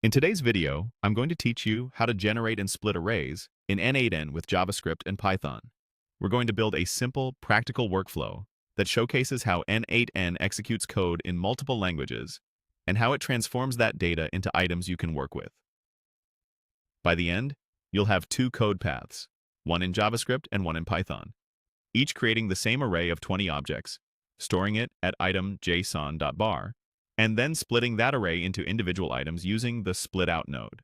In today's video, I'm going to teach you how to generate and split arrays in n8n with JavaScript and Python. We're going to build a simple, practical workflow that showcases how n8n executes code in multiple languages and how it transforms that data into items you can work with. By the end, you'll have two code paths, one in JavaScript and one in Python, each creating the same array of 20 objects, storing it at item JSON.bar, and then splitting that array into individual items using the split-out node.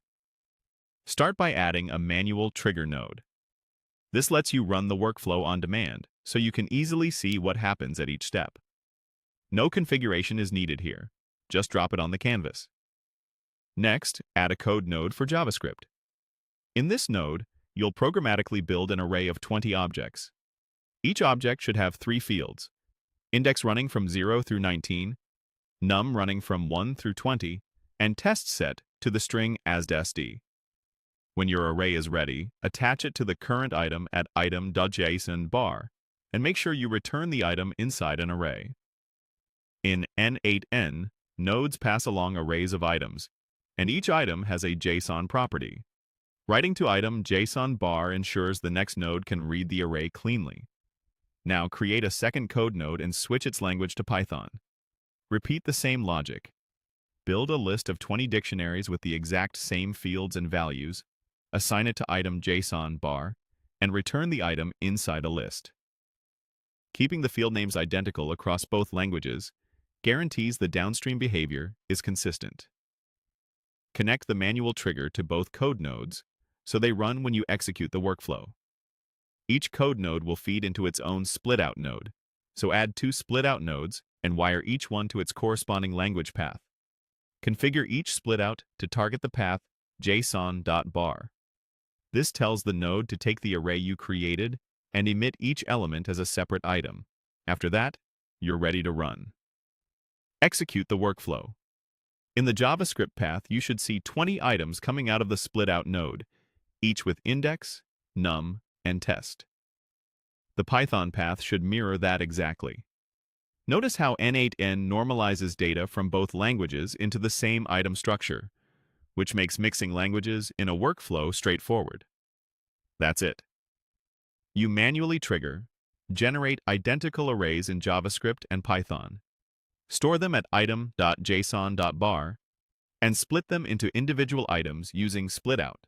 Start by adding a manual trigger node. This lets you run the workflow on demand, so you can easily see what happens at each step. No configuration is needed here. Just drop it on the canvas. Next, add a code node for JavaScript. In this node, you'll programmatically build an array of 20 objects. Each object should have 3 fields: index running from 0 through 19, num running from 1 through 20, and test set to the string asd. When your array is ready, attach it to the current item at item.json bar, and make sure you return the item inside an array. In n8n, nodes pass along arrays of items, and each item has a JSON property. Writing to item JSON bar ensures the next node can read the array cleanly. Now create a second code node and switch its language to Python. Repeat the same logic. Build a list of 20 dictionaries with the exact same fields and values, assign it to item JSON bar, and return the item inside a list. Keeping the field names identical across both languages guarantees the downstream behavior is consistent. Connect the manual trigger to both code nodes so they run when you execute the workflow. Each code node will feed into its own split-out node, so add 2 split-out nodes and wire each one to its corresponding language path. Configure each split-out to target the path json.bar. This tells the node to take the array you created and emit each element as a separate item. After that, you're ready to run. Execute the workflow. In the JavaScript path, you should see 20 items coming out of the split-out node, each with index, num, and test. The Python path should mirror that exactly. Notice how n8n normalizes data from both languages into the same item structure, which makes mixing languages in a workflow straightforward. That's it. You manually trigger, generate identical arrays in JavaScript and Python, store them at item.json.bar, and split them into individual items using splitout.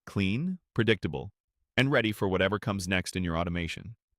Clean, predictable, and ready for whatever comes next in your automation.